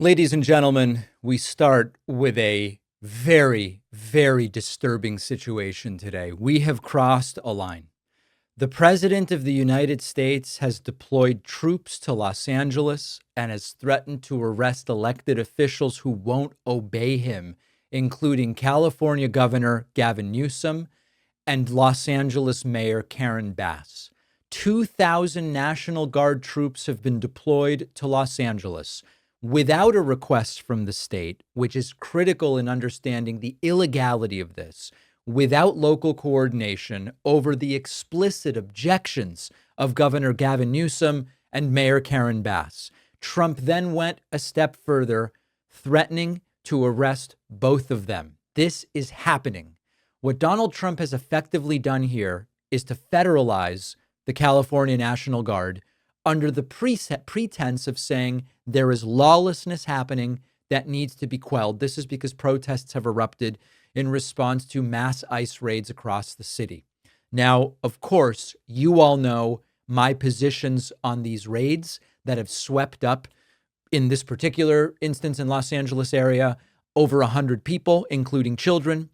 Ladies and gentlemen, we start with a very, very disturbing situation today. We have crossed a line. The President of the United States has deployed troops to Los Angeles and has threatened to arrest elected officials who won't obey him, including California Governor Gavin Newsom and Los Angeles Mayor Karen Bass. 2,000 National Guard troops have been deployed to Los Angeles without a request from the state, which is critical in understanding the illegality of this, without local coordination over the explicit objections of Governor Gavin Newsom and Mayor Karen Bass. Trump then went a step further, threatening to arrest both of them. This is happening. What Donald Trump has effectively done here is to federalize the California National Guard under the pretense of saying there is lawlessness happening that needs to be quelled. This is because protests have erupted in response to mass ICE raids across the city. Now, of course, you all know my positions on these raids that have swept up, in this particular instance in Los Angeles area, over 100 people, including children.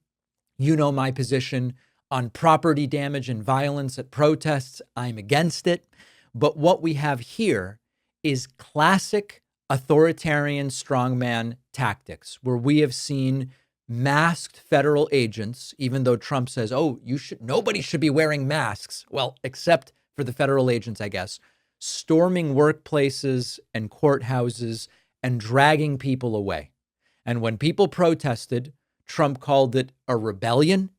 You know my position on property damage and violence at protests. I'm against it. But what we have here is classic authoritarian strongman tactics, where we have seen masked federal agents, even though Trump says, oh, nobody should be wearing masks. Well, except for the federal agents, I guess, storming workplaces and courthouses and dragging people away. And when people protested, Trump called it a rebellion.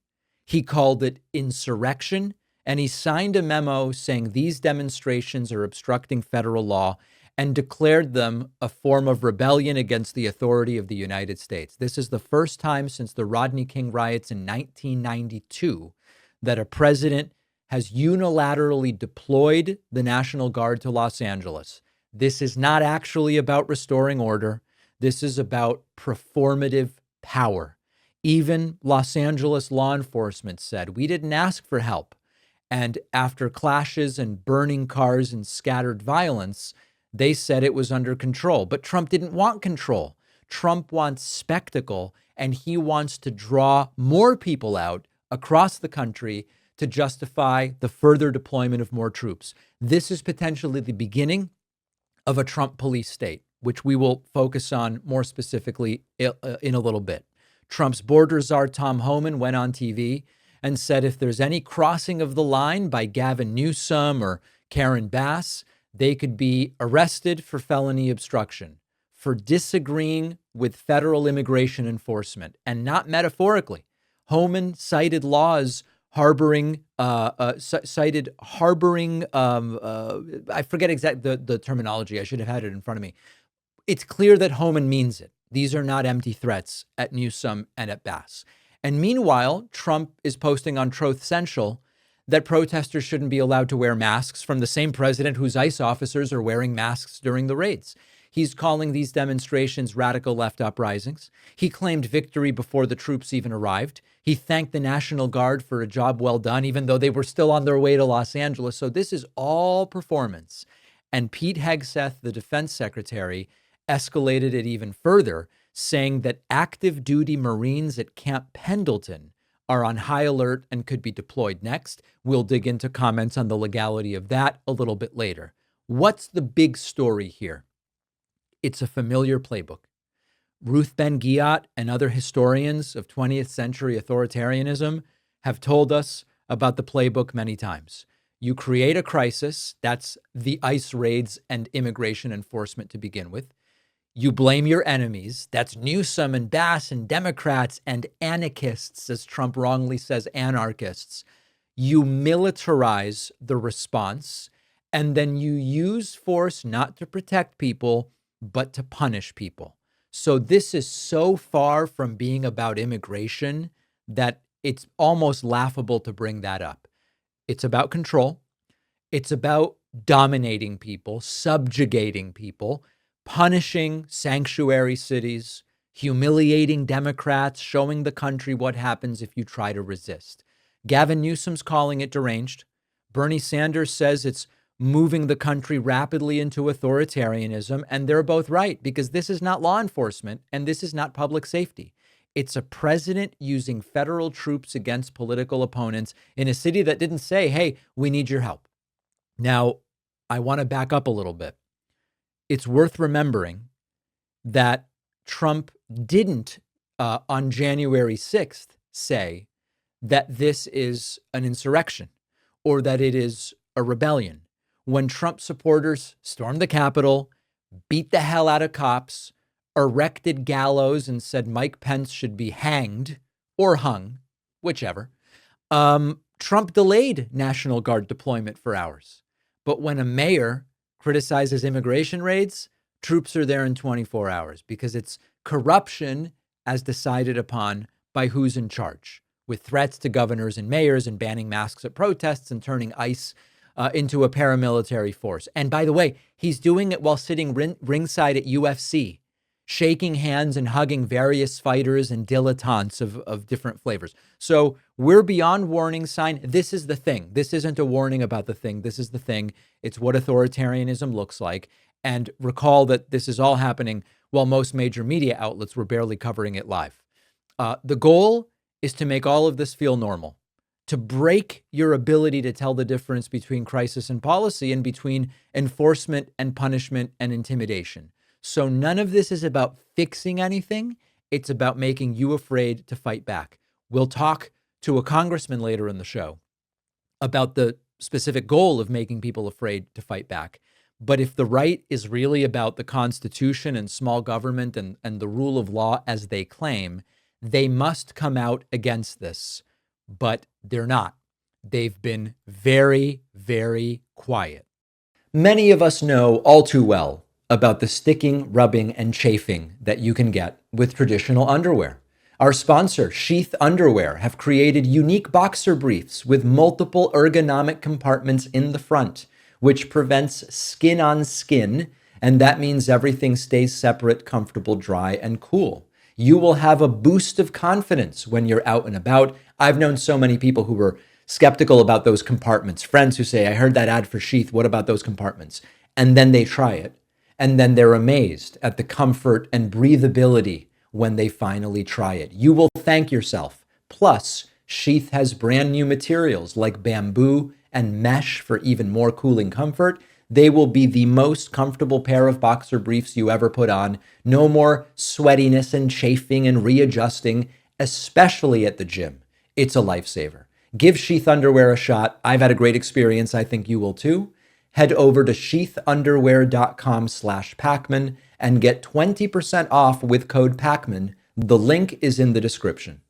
He called it insurrection. And he signed a memo saying these demonstrations are obstructing federal law and declared them a form of rebellion against the authority of the United States. This is the first time since the Rodney King riots in 1992 that a president has unilaterally deployed the National Guard to Los Angeles. This is not actually about restoring order. This is about performative power. Even Los Angeles law enforcement said, we didn't ask for help. And after clashes and burning cars and scattered violence, they said it was under control. But Trump didn't want control. Trump wants spectacle, and he wants to draw more people out across the country to justify the further deployment of more troops. This is potentially the beginning of a Trump police state, which we will focus on more specifically in a little bit. Trump's border czar, Tom Homan, went on TV and said if there's any crossing of the line by Gavin Newsom or Karen Bass, they could be arrested for felony obstruction, for disagreeing with federal immigration enforcement, and not metaphorically. Homan cited laws harboring, I forget exactly the terminology. I should have had it in front of me. It's clear that Homan means it. These are not empty threats at Newsom and at Bass. And meanwhile, Trump is posting on Truth Central that protesters shouldn't be allowed to wear masks, from the same president whose ICE officers are wearing masks during the raids. He's calling these demonstrations radical left uprisings. He claimed victory before the troops even arrived. He thanked the National Guard for a job well done, even though they were still on their way to Los Angeles. So this is all performance. And Pete Hegseth, the defense secretary, escalated it even further, saying that active duty Marines at Camp Pendleton are on high alert and could be deployed next. We'll dig into comments on the legality of that a little bit later. What's the big story here? It's a familiar playbook. Ruth Ben-Ghiat and other historians of 20th century authoritarianism have told us about the playbook many times. You create a crisis, that's the ICE raids and immigration enforcement to begin with. You blame your enemies. That's Newsom and Bass and Democrats and anarchists, as Trump wrongly says, anarchists. You militarize the response, and then you use force not to protect people, but to punish people. So this is so far from being about immigration that it's almost laughable to bring that up. It's about control. It's about dominating people, subjugating people, punishing sanctuary cities, humiliating Democrats, showing the country what happens if you try to resist. Gavin Newsom's calling it deranged. Bernie Sanders says it's moving the country rapidly into authoritarianism. And they're both right, because this is not law enforcement and this is not public safety. It's a president using federal troops against political opponents in a city that didn't say, hey, we need your help. Now, I want to back up a little bit. It's worth remembering that Trump didn't, on January 6th, say that this is an insurrection or that it is a rebellion. When Trump supporters stormed the Capitol, beat the hell out of cops, erected gallows and said Mike Pence should be hanged or hung, whichever, Trump delayed National Guard deployment for hours. But when a mayor criticizes immigration raids, troops are there in 24 hours because it's corruption as decided upon by who's in charge, with threats to governors and mayors and banning masks at protests and turning ICE into a paramilitary force. And by the way, he's doing it while sitting ringside at UFC, shaking hands and hugging various fighters and dilettantes of different flavors. So we're beyond warning sign. This is the thing. This isn't a warning about the thing. This is the thing. It's what authoritarianism looks like. And recall that this is all happening while most major media outlets were barely covering it live. The goal is to make all of this feel normal, to break your ability to tell the difference between crisis and policy and between enforcement and punishment and intimidation. So none of this is about fixing anything. It's about making you afraid to fight back. We'll talk to a congressman later in the show about the specific goal of making people afraid to fight back. But if the right is really about the Constitution and small government and the rule of law as they claim, they must come out against this. But they're not. They've been very, very quiet. Many of us know all too well about the sticking, rubbing, and chafing that you can get with traditional underwear. Our sponsor, Sheath Underwear, have created unique boxer briefs with multiple ergonomic compartments in the front, which prevents skin on skin, and that means everything stays separate, comfortable, dry, and cool. You will have a boost of confidence when you're out and about. I've known so many people who were skeptical about those compartments, friends who say, I heard that ad for Sheath, what about those compartments? And then they try it, and then they're amazed at the comfort and breathability when they finally try it. You will thank yourself. Plus, Sheath has brand new materials like bamboo and mesh for even more cooling comfort. They will be the most comfortable pair of boxer briefs you ever put on. No more sweatiness and chafing and readjusting, especially at the gym. It's a lifesaver. Give Sheath Underwear a shot. I've had a great experience. I think you will too. Head over to sheathunderwear.com/Pacman and get 20% off with code Pacman. The link is in the description.